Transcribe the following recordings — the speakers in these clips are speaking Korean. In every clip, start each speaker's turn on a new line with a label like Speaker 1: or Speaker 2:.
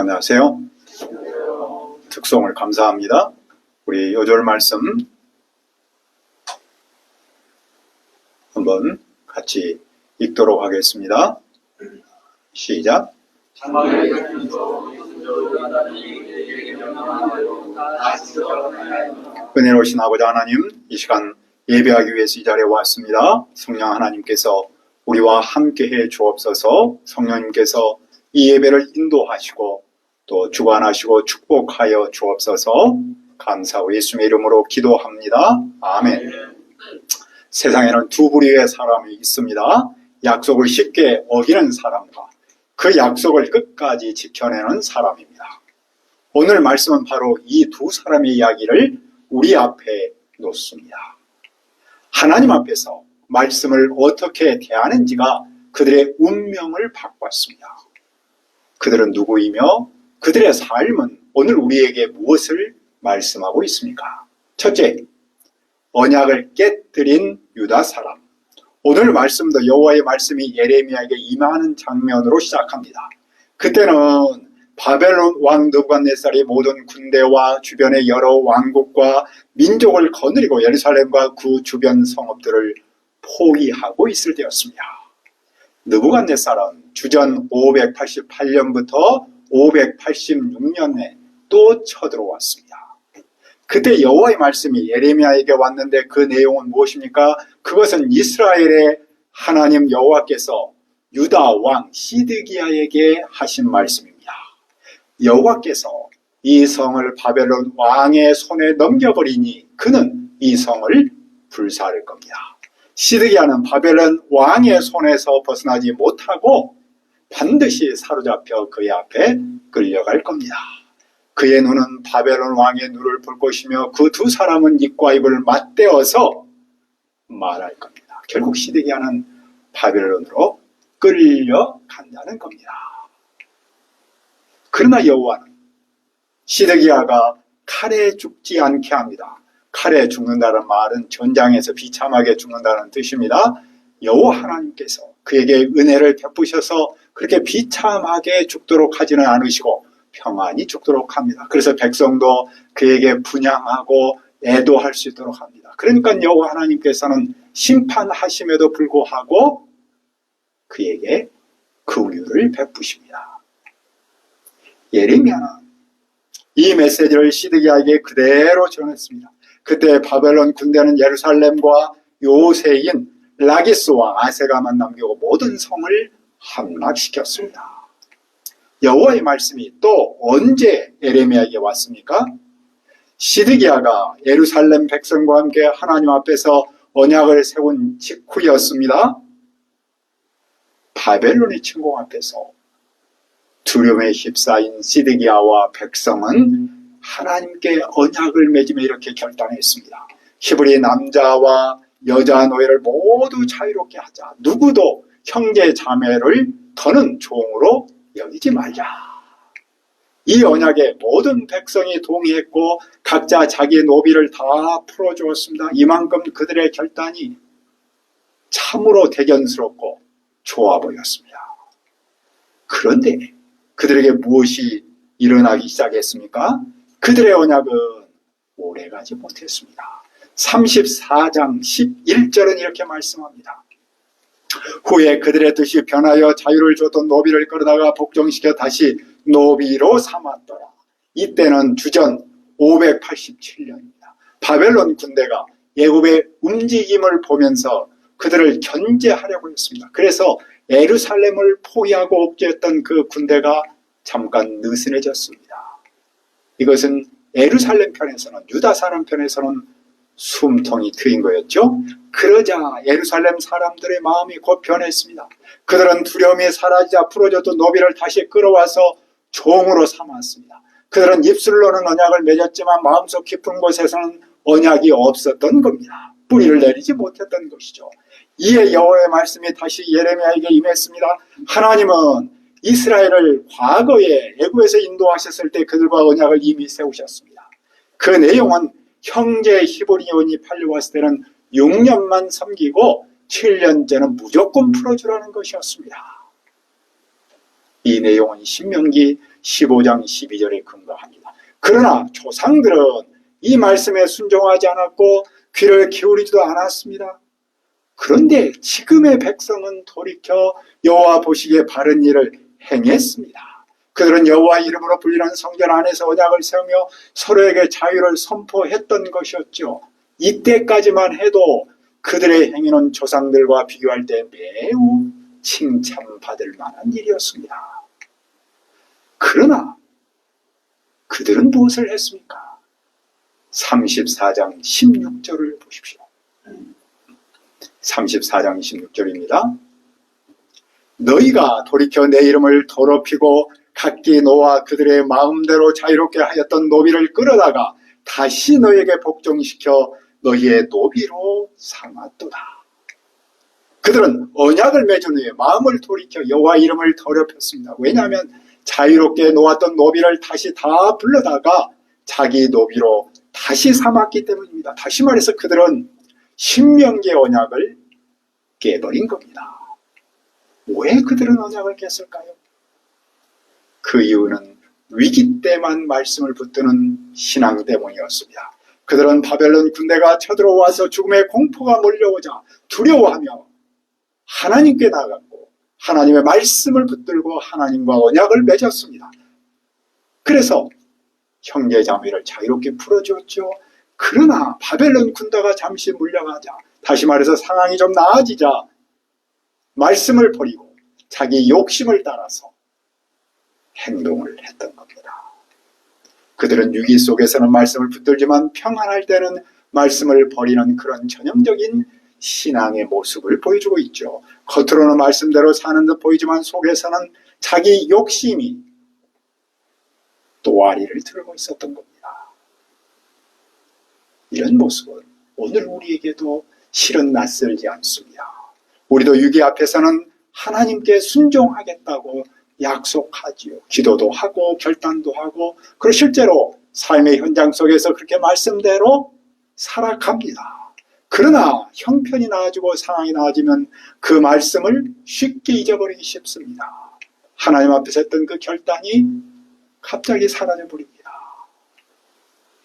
Speaker 1: 안녕하세요. 특송을 감사합니다. 우리 요절 말씀 한번 같이 읽도록 하겠습니다. 시작. 은혜로우신 아버지 하나님, 이 시간 예배하기 위해서 이 자리에 왔습니다. 성령 하나님께서 우리와 함께해 주옵소서. 성령님께서 이 예배를 인도하시고 또 주관하시고 축복하여 주옵소서. 감사하고 예수님의 이름으로 기도합니다. 아멘. 세상에는 두 부류의 사람이 있습니다. 약속을 쉽게 어기는 사람과 그 약속을 끝까지 지켜내는 사람입니다. 오늘 말씀은 바로 이 두 사람의 이야기를 우리 앞에 놓습니다. 하나님 앞에서 말씀을 어떻게 대하는지가 그들의 운명을 바꿨습니다. 그들은 누구이며 그들의 삶은 오늘 우리에게 무엇을 말씀하고 있습니까? 첫째, 언약을 깨뜨린 유다 사람. 오늘 말씀도 여호와의 말씀이 예레미야에게 임하는 장면으로 시작합니다. 그때는 바벨론 왕 느부갓네살이 모든 군대와 주변의 여러 왕국과 민족을 거느리고 예루살렘과 그 주변 성읍들을 포위하고 있을 때였습니다. 느부갓네살은 주전 588년부터 586년에 또 쳐들어왔습니다. 그때 여호와의 말씀이 예레미야에게 왔는데 그 내용은 무엇입니까? 그것은 이스라엘의 하나님 여호와께서 유다 왕 시드기야에게 하신 말씀입니다. 여호와께서 이 성을 바벨론 왕의 손에 넘겨버리니 그는 이 성을 불사를 겁니다. 시드기야는 바벨론 왕의 손에서 벗어나지 못하고 반드시 사로잡혀 그의 앞에 끌려갈 겁니다. 그의 눈은 바벨론 왕의 눈을 볼 것이며 그 두 사람은 입과 입을 맞대어서 말할 겁니다. 결국 시드기야는 바벨론으로 끌려간다는 겁니다. 그러나 여호와는 시드기야가 칼에 죽지 않게 합니다. 칼에 죽는다는 말은 전장에서 비참하게 죽는다는 뜻입니다. 여호와 하나님께서 그에게 은혜를 베푸셔서 그렇게 비참하게 죽도록 하지는 않으시고 평안히 죽도록 합니다. 그래서 백성도 그에게 분향하고 애도할 수 있도록 합니다. 그러니까 여호와 하나님께서는 심판하심에도 불구하고 그에게 긍휼을 베푸십니다. 예레미야는 이 메시지를 시드기야에게 그대로 전했습니다. 그때 바벨론 군대는 예루살렘과 요새인 라기스와 아세가만 남기고 모든 성을 함락시켰습니다. 여호와의 말씀이 또 언제 예레미야에게 왔습니까? 시드기야가 예루살렘 백성과 함께 하나님 앞에서 언약을 세운 직후였습니다. 바벨론의 침공 앞에서 두려움에 휩싸인 시드기야와 백성은 하나님께 언약을 맺으며 이렇게 결단했습니다. 히브리 남자와 여자 노예를 모두 자유롭게 하자. 누구도 형제 자매를 더는 종으로 여기지 말자. 이 언약에 모든 백성이 동의했고 각자 자기 노비를 다 풀어주었습니다. 이만큼 그들의 결단이 참으로 대견스럽고 좋아 보였습니다. 그런데 그들에게 무엇이 일어나기 시작했습니까? 그들의 언약은 오래가지 못했습니다. 34장 11절은 이렇게 말씀합니다. 후에 그들의 뜻이 변하여 자유를 줬던 노비를 끌어다가 복종시켜 다시 노비로 삼았더라. 이때는 주전 587년입니다. 바벨론 군대가 애굽의 움직임을 보면서 그들을 견제하려고 했습니다. 그래서 예루살렘을 포위하고 옥죄했던 그 군대가 잠깐 느슨해졌습니다. 이것은 예루살렘 편에서는, 유다 사람 편에서는 숨통이 트인 거였죠. 그러자 예루살렘 사람들의 마음이 곧 변했습니다. 그들은 두려움이 사라지자 풀어줬던 노비를 다시 끌어와서 종으로 삼았습니다. 그들은 입술로는 언약을 맺었지만 마음속 깊은 곳에서는 언약이 없었던 겁니다. 뿌리를 내리지 못했던 것이죠. 이에 여호와의 말씀이 다시 예레미야에게 임했습니다. 하나님은 이스라엘을 과거에 애굽에서 인도하셨을 때 그들과 언약을 이미 세우셨습니다. 그 내용은 형제 히브리온이 팔려왔을 때는 6년만 섬기고 7년째는 무조건 풀어주라는 것이었습니다. 이 내용은 신명기 15장 12절에 근거합니다. 그러나 조상들은 이 말씀에 순종하지 않았고 귀를 기울이지도 않았습니다. 그런데 지금의 백성은 돌이켜 여호와 보시기에 바른 일을 행했습니다. 그들은 여호와 이름으로 불리는 성전 안에서 언약을 세우며 서로에게 자유를 선포했던 것이었죠. 이때까지만 해도 그들의 행위는 조상들과 비교할 때 매우 칭찬받을 만한 일이었습니다. 그러나 그들은 무엇을 했습니까? 34장 16절을 보십시오. 34장 16절입니다. 너희가 돌이켜 내 이름을 더럽히고 각기 너와 그들의 마음대로 자유롭게 하였던 노비를 끌어다가 다시 너희에게 복종시켜 너희의 노비로 삼았도다. 그들은 언약을 맺은 후에 마음을 돌이켜 여호와 이름을 더럽혔습니다. 왜냐하면 자유롭게 놓았던 노비를 다시 다 불러다가 자기 노비로 다시 삼았기 때문입니다. 다시 말해서 그들은 신명기의 언약을 깨버린 겁니다. 왜 그들은 언약을 깼을까요? 그 이유는 위기 때만 말씀을 붙드는 신앙 때문이었습니다. 그들은 바벨론 군대가 쳐들어와서 죽음의 공포가 몰려오자 두려워하며 하나님께 나아갔고 하나님의 말씀을 붙들고 하나님과 언약을 맺었습니다. 그래서 형제 자매를 자유롭게 풀어주었죠. 그러나 바벨론 군대가 잠시 물려가자, 다시 말해서 상황이 좀 나아지자 말씀을 버리고 자기 욕심을 따라서 행동을 했던 겁니다. 그들은 위기 속에서는 말씀을 붙들지만 평안할 때는 말씀을 버리는 그런 전형적인 신앙의 모습을 보여주고 있죠. 겉으로는 말씀대로 사는 듯 보이지만 속에서는 자기 욕심이 또아리를 들고 있었던 겁니다. 이런 모습은 오늘 우리에게도 실은 낯설지 않습니다. 우리도 위기 앞에서는 하나님께 순종하겠다고 약속하지요. 기도도 하고 결단도 하고, 그리고 실제로 삶의 현장 속에서 그렇게 말씀대로 살아갑니다. 그러나 형편이 나아지고 상황이 나아지면 그 말씀을 쉽게 잊어버리기 쉽습니다. 하나님 앞에서 했던 그 결단이 갑자기 사라져버립니다.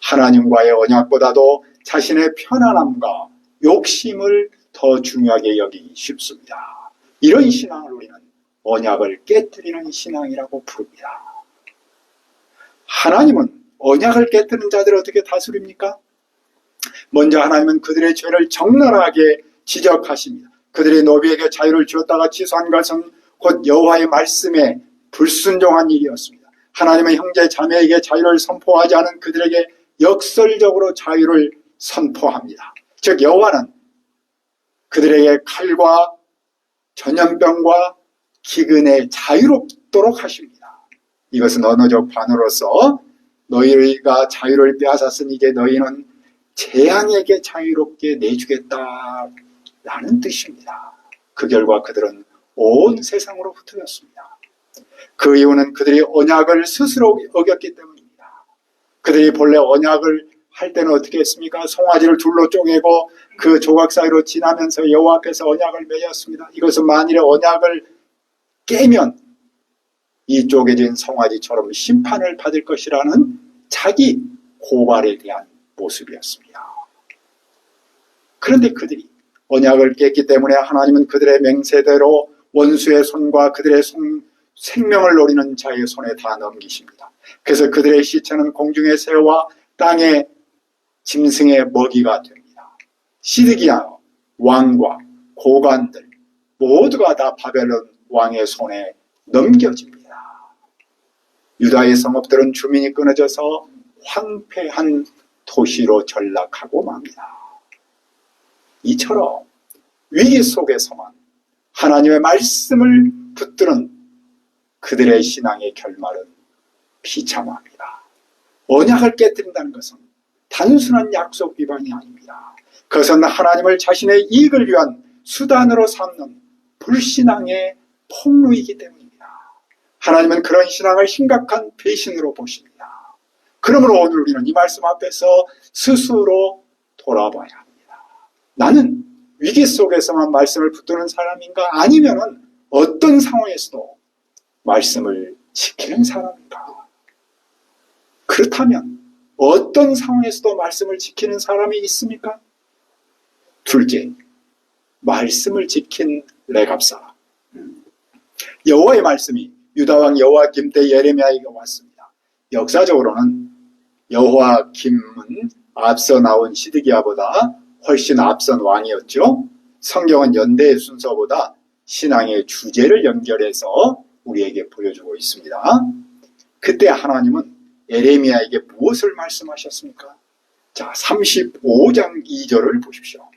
Speaker 1: 하나님과의 언약보다도 자신의 편안함과 욕심을 더 중요하게 여기기 쉽습니다. 이런 신앙을 우리는 언약을 깨뜨리는 신앙이라고 부릅니다. 하나님은 언약을 깨뜨리는 자들을 어떻게 다스립니까? 먼저 하나님은 그들의 죄를 적나라하게 지적하십니다. 그들의 노비에게 자유를 주었다가 취소한 것은 곧 여호와의 말씀에 불순종한 일이었습니다. 하나님은 형제 자매에게 자유를 선포하지 않은 그들에게 역설적으로 자유를 선포합니다. 즉 여호와는 그들에게 칼과 전염병과 기근에 자유롭도록 하십니다. 이것은 언어적 반어로서 너희가 자유를 빼앗았으니 이제 너희는 재앙에게 자유롭게 내주겠다라는 뜻입니다. 그 결과 그들은 온 세상으로 흩어졌습니다. 그 이유는 그들이 언약을 스스로 어겼기 때문입니다. 그들이 본래 언약을 할 때는 어떻게 했습니까? 송아지를 둘로 쪼개고 그 조각 사이로 지나면서 여호와 앞에서 언약을 맺었습니다. 이것은 만일에 언약을 깨면 이 쪼개진 송아지처럼 심판을 받을 것이라는 자기 고발에 대한 모습이었습니다. 그런데 그들이 언약을 깼기 때문에 하나님은 그들의 맹세대로 원수의 손과 그들의 생명을 노리는 자의 손에 다 넘기십니다. 그래서 그들의 시체는 공중의 새와 땅의 짐승의 먹이가 됩니다. 시드기야 왕과 고관들 모두가 다 바벨론 왕의 손에 넘겨집니다. 유다의 성읍들은 주민이 끊어져서 황폐한 도시로 전락하고 맙니다. 이처럼 위기 속에서만 하나님의 말씀을 붙드는 그들의 신앙의 결말은 비참합니다. 언약을 깨뜨린다는 것은 단순한 약속 위반이 아닙니다. 그것은 하나님을 자신의 이익을 위한 수단으로 삼는 불신앙의 폭로이기 때문입니다. 하나님은 그런 신앙을 심각한 배신으로 보십니다. 그러므로 오늘 우리는 이 말씀 앞에서 스스로 돌아봐야 합니다. 나는 위기 속에서만 말씀을 붙드는 사람인가? 아니면은 어떤 상황에서도 말씀을 지키는 사람인가? 그렇다면 어떤 상황에서도 말씀을 지키는 사람이 있습니까? 둘째, 말씀을 지킨 레갑 사람. 여호와의 말씀이 유다왕 여호와김 때 예레미야에게 왔습니다. 역사적으로는 여호와김은 앞서 나온 시드기야보다 훨씬 앞선 왕이었죠. 성경은 연대의 순서보다 신앙의 주제를 연결해서 우리에게 보여주고 있습니다. 그때 하나님은 예레미야에게 무엇을 말씀하셨습니까? 자, 35장 2절을 보십시오.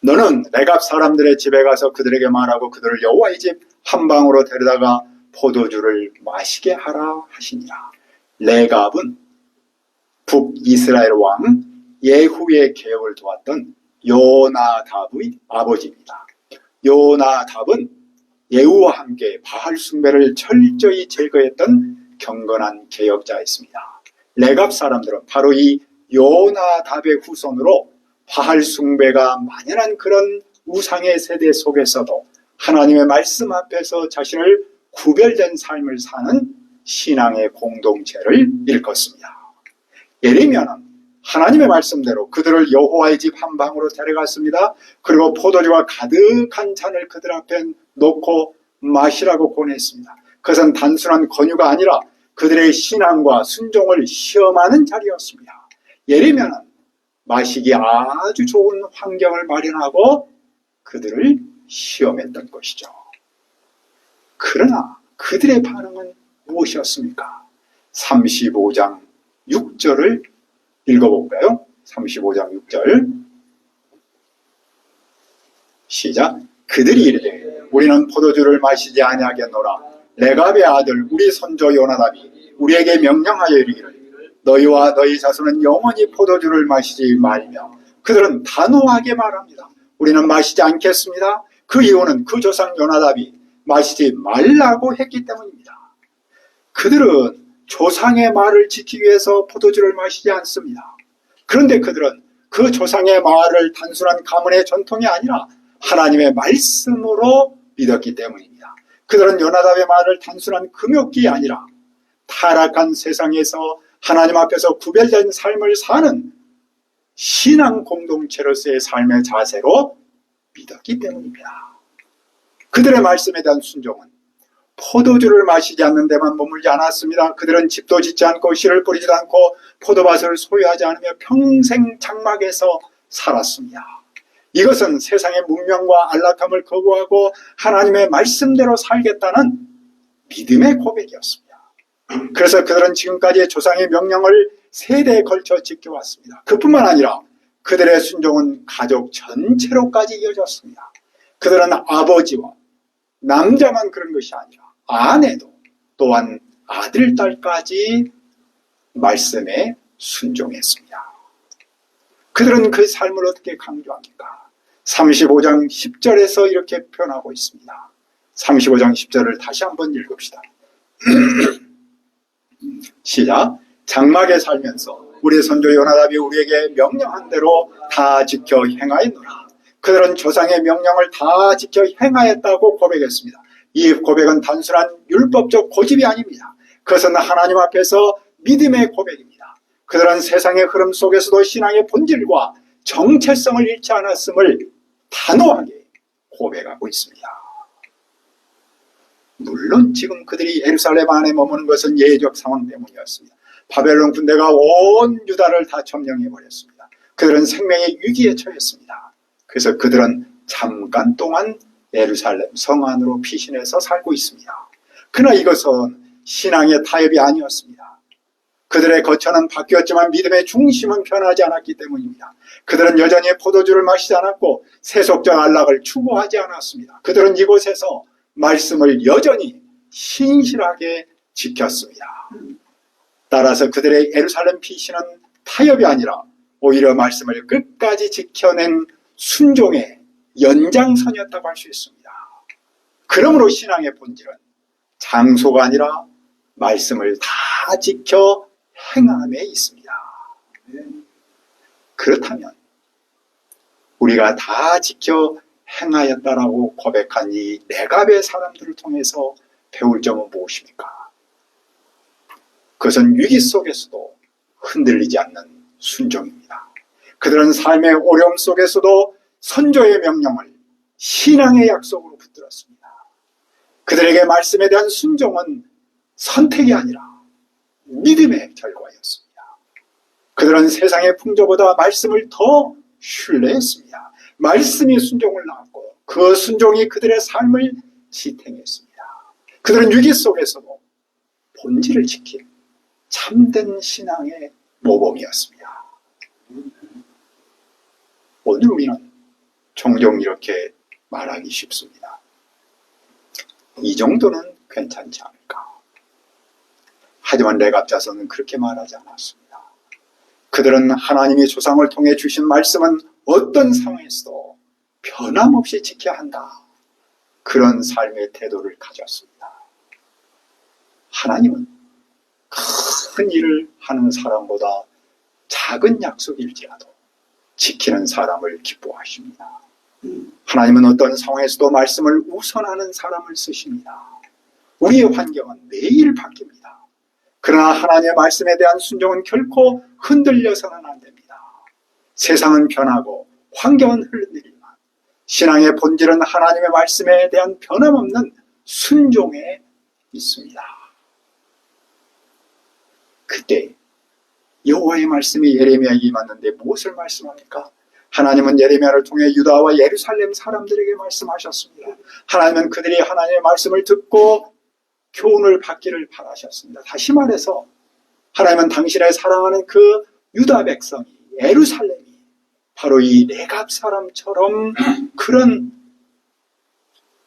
Speaker 1: 너는 레갑 사람들의 집에 가서 그들에게 말하고 그들을 여호와의 집 한 방으로 데려다가 포도주를 마시게 하라 하시니라. 레갑은 북이스라엘 왕 예후의 개혁을 도왔던 요나답의 아버지입니다. 요나답은 예후와 함께 바알 숭배를 철저히 제거했던 경건한 개혁자였습니다. 레갑 사람들은 바로 이 요나답의 후손으로 바알 숭배가 만연한 그런 우상의 세대 속에서도 하나님의 말씀 앞에서 자신을 구별된 삶을 사는 신앙의 공동체를 일컫습니다. 예레미야는 하나님의 말씀대로 그들을 여호와의 집 한 방으로 데려갔습니다. 그리고 포도주가 가득한 잔을 그들 앞에 놓고 마시라고 권했습니다. 그것은 단순한 권유가 아니라 그들의 신앙과 순종을 시험하는 자리였습니다. 예레미야는 마시기 아주 좋은 환경을 마련하고 그들을 시험했던 것이죠. 그러나 그들의 반응은 무엇이었습니까? 35장 6절을 읽어볼까요? 35장 6절 시작. 그들이 이르되 우리는 포도주를 마시지 아니하겠노라. 레갑의 아들 우리 손조 요나답이 우리에게 명령하여 이르기를 너희와 너희 자손은 영원히 포도주를 마시지 말며 그들은 단호하게 말합니다. 우리는 마시지 않겠습니다. 그 이유는 그 조상 요나답이 마시지 말라고 했기 때문입니다. 그들은 조상의 말을 지키기 위해서 포도주를 마시지 않습니다. 그런데 그들은 그 조상의 말을 단순한 가문의 전통이 아니라 하나님의 말씀으로 믿었기 때문입니다. 그들은 요나답의 말을 단순한 금욕이 아니라 타락한 세상에서 하나님 앞에서 구별된 삶을 사는 신앙 공동체로서의 삶의 자세로 믿었기 때문입니다. 그들의 말씀에 대한 순종은 포도주를 마시지 않는 데만 머물지 않았습니다. 그들은 집도 짓지 않고 씨를 뿌리지도 않고 포도밭을 소유하지 않으며 평생 장막에서 살았습니다. 이것은 세상의 문명과 안락함을 거부하고 하나님의 말씀대로 살겠다는 믿음의 고백이었습니다. 그래서 그들은 지금까지의 조상의 명령을 세대에 걸쳐 지켜왔습니다. 그뿐만 아니라 그들의 순종은 가족 전체로까지 이어졌습니다. 그들은 아버지와 남자만 그런 것이 아니라 아내도 또한 아들, 딸까지 말씀에 순종했습니다. 그들은 그 삶을 어떻게 강조합니까? 35장 10절에서 이렇게 표현하고 있습니다. 35장 10절을 다시 한번 읽읍시다. 시작. 장막에 살면서 우리 선조 요나답이 우리에게 명령한 대로 다 지켜 행하였노라. 그들은 조상의 명령을 다 지켜 행하였다고 고백했습니다. 이 고백은 단순한 율법적 고집이 아닙니다. 그것은 하나님 앞에서 믿음의 고백입니다. 그들은 세상의 흐름 속에서도 신앙의 본질과 정체성을 잃지 않았음을 단호하게 고백하고 있습니다. 물론 지금 그들이 예루살렘 안에 머무는 것은 예외적 상황 때문이었습니다. 바벨론 군대가 온 유다를 다 점령해버렸습니다. 그들은 생명의 위기에 처했습니다. 그래서 그들은 잠깐 동안 예루살렘 성 안으로 피신해서 살고 있습니다. 그러나 이것은 신앙의 타협이 아니었습니다. 그들의 거처는 바뀌었지만 믿음의 중심은 변하지 않았기 때문입니다. 그들은 여전히 포도주를 마시지 않았고 세속적 안락을 추구하지 않았습니다. 그들은 이곳에서 말씀을 여전히 신실하게 지켰습니다. 따라서 그들의 예루살렘 피신은 타협이 아니라 오히려 말씀을 끝까지 지켜낸 순종의 연장선이었다고 할 수 있습니다. 그러므로 신앙의 본질은 장소가 아니라 말씀을 다 지켜 행함에 있습니다. 그렇다면 우리가 다 지켜 행하였다라고 고백한 이 레갑의 사람들을 통해서 배울 점은 무엇입니까? 그것은 위기 속에서도 흔들리지 않는 순종입니다. 그들은 삶의 어려움 속에서도 선조의 명령을 신앙의 약속으로 붙들었습니다. 그들에게 말씀에 대한 순종은 선택이 아니라 믿음의 결과였습니다. 그들은 세상의 풍조보다 말씀을 더 신뢰했습니다. 말씀이 순종을 낳았고 그 순종이 그들의 삶을 지탱했습니다. 그들은 위기 속에서도 본질을 지킨 참된 신앙의 모범이었습니다. 오늘 우리는 종종 이렇게 말하기 쉽습니다. 이 정도는 괜찮지 않을까? 하지만 레갑 자손은 그렇게 말하지 않았습니다. 그들은 하나님의 조상을 통해 주신 말씀은 어떤 상황에서도 변함없이 지켜야 한다. 그런 삶의 태도를 가졌습니다. 하나님은 큰 일을 하는 사람보다 작은 약속일지라도 지키는 사람을 기뻐하십니다. 하나님은 어떤 상황에서도 말씀을 우선하는 사람을 쓰십니다. 우리의 환경은 매일 바뀝니다. 그러나 하나님의 말씀에 대한 순종은 결코 흔들려서는 안 됩니다. 세상은 변하고 환경은 흘러내리지만 신앙의 본질은 하나님의 말씀에 대한 변함없는 순종에 있습니다. 그때 여호와의 말씀이 예레미야에게 임했는데 무엇을 말씀합니까? 하나님은 예레미야를 통해 유다와 예루살렘 사람들에게 말씀하셨습니다. 하나님은 그들이 하나님의 말씀을 듣고 교훈을 받기를 바라셨습니다. 다시 말해서 하나님은 당신의 사랑하는 그 유다 백성이, 예루살렘이 바로 이 레갑 사람처럼 그런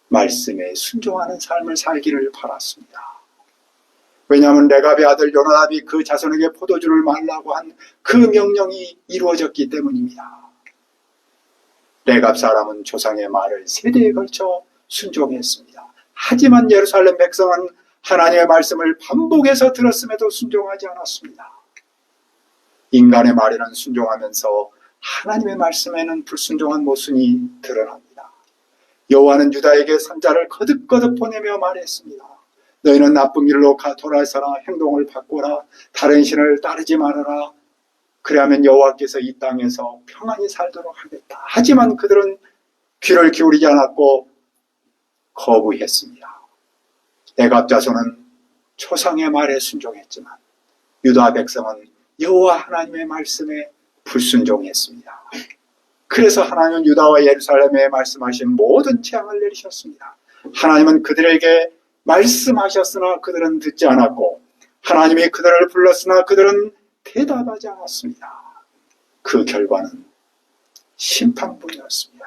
Speaker 1: 말씀에 순종하는 삶을 살기를 바랐습니다. 왜냐하면 레갑의 아들 요나답이 그 자손에게 포도주를 말라고 한 그 명령이 이루어졌기 때문입니다. 레갑 사람은 조상의 말을 세대에 걸쳐 순종했습니다. 하지만 예루살렘 백성은 하나님의 말씀을 반복해서 들었음에도 순종하지 않았습니다. 인간의 말에는 순종하면서 하나님의 말씀에는 불순종한 모순이 드러납니다. 여호와는 유다에게 선자를 거듭거듭 보내며 말했습니다. 너희는 나쁜 길로 돌아서라. 행동을 바꾸라. 다른 신을 따르지 말아라. 그래야만 여호와께서 이 땅에서 평안히 살도록 하겠다. 하지만 그들은 귀를 기울이지 않았고 거부했습니다. 레갑 자손은 초상의 말에 순종했지만 유다 백성은 여호와 하나님의 말씀에 불순종했습니다. 그래서 하나님은 유다와 예루살렘에 말씀하신 모든 재앙을 내리셨습니다. 하나님은 그들에게 말씀하셨으나 그들은 듣지 않았고 하나님이 그들을 불렀으나 그들은 대답하지 않았습니다. 그 결과는 심판뿐이었습니다.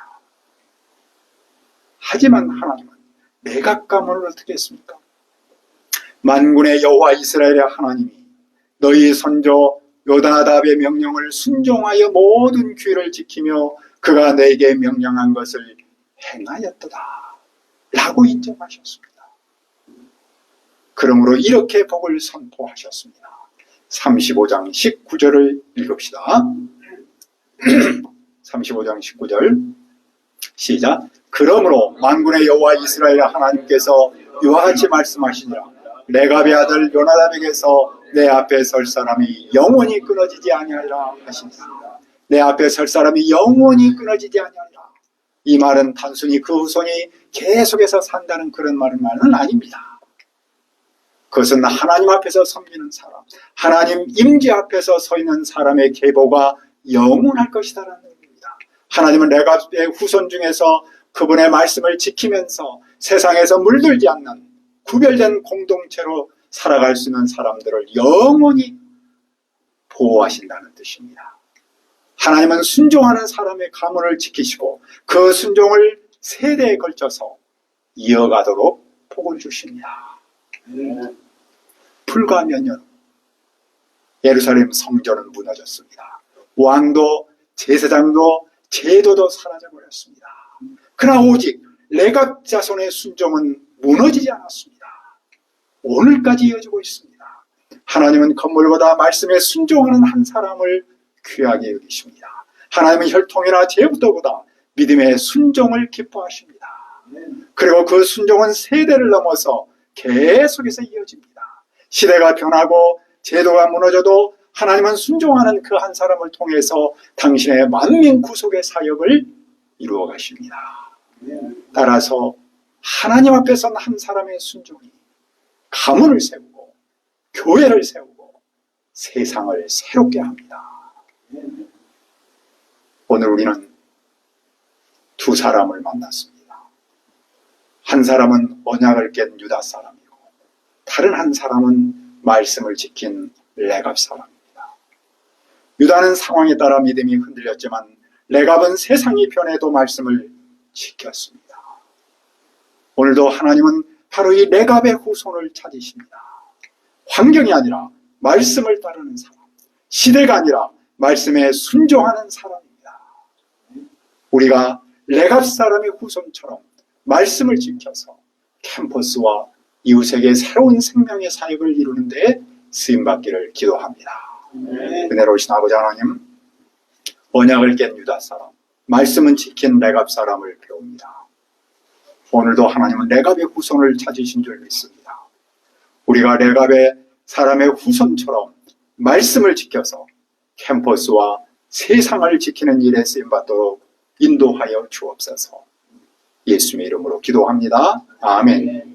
Speaker 1: 하지만 하나님은 내각 가문을 어떻게 했습니까? 만군의 여호와 이스라엘의 하나님이 너희 선조 요나답의 명령을 순종하여 모든 규례를 지키며 그가 너에게 명령한 것을 행하였도다 라고 인정하셨습니다. 그러므로 이렇게 복을 선포하셨습니다. 35장 19절을 읽읍시다. 35장 19절 시작. 그러므로 만군의 여호와 이스라엘 하나님께서 이와 같이 말씀하시니라. 레갑의 아들 요나답에게서 내 앞에 설 사람이 영원히 끊어지지 아니하리라 하시니라. 내 앞에 설 사람이 영원히 끊어지지 아니하리라. 이 말은 단순히 그 후손이 계속해서 산다는 그런 말은 아닙니다. 그것은 하나님 앞에서 섬기는 사람, 하나님 임재 앞에서 서 있는 사람의 계보가 영원할 것이다라는 얘기입니다. 하나님은 레갑의 후손 중에서 그분의 말씀을 지키면서 세상에서 물들지 않는 구별된 공동체로 살아갈 수 있는 사람들을 영원히 보호하신다는 뜻입니다. 하나님은 순종하는 사람의 가문을 지키시고 그 순종을 세대에 걸쳐서 이어가도록 복을 주십니다. 불과 몇 년 후 예루살렘 성전은 무너졌습니다. 왕도 제사장도 제도도 사라져버렸습니다. 그러나 오직 레갑 자손의 순종은 무너지지 않았습니다. 오늘까지 이어지고 있습니다. 하나님은 건물보다 말씀에 순종하는 한 사람을 귀하게 여기십니다. 하나님은 혈통이나 제부도보다 믿음의 순종을 기뻐하십니다. 그리고 그 순종은 세대를 넘어서 계속해서 이어집니다. 시대가 변하고 제도가 무너져도 하나님은 순종하는 그 한 사람을 통해서 당신의 만민 구속의 사역을 이루어 가십니다. 따라서 하나님 앞에선 한 사람의 순종이 가문을 세우고 교회를 세우고 세상을 새롭게 합니다. 오늘 우리는 두 사람을 만났습니다. 한 사람은 언약을 깬 유다 사람이고 다른 한 사람은 말씀을 지킨 레갑 사람입니다. 유다는 상황에 따라 믿음이 흔들렸지만 레갑은 세상이 변해도 말씀을 지켰습니다. 오늘도 하나님은 바로 이 레갑의 후손을 찾으십니다. 환경이 아니라 말씀을 따르는 사람, 시대가 아니라 말씀에 순종하는 사람입니다. 우리가 레갑 사람의 후손처럼 말씀을 지켜서 캠퍼스와 이웃에게 새로운 생명의 사역을 이루는 데 쓰임받기를 기도합니다. 은혜로우신 아버지 하나님, 언약을 깬 유다 사람, 말씀은 지킨 레갑 사람을 배웁니다. 오늘도 하나님은 레갑의 후손을 찾으신 줄 믿습니다. 우리가 레갑의 사람의 후손처럼 말씀을 지켜서 캠퍼스와 세상을 지키는 일에 쓰임받도록 인도하여 주옵소서. 예수님의 이름으로 기도합니다. 아멘.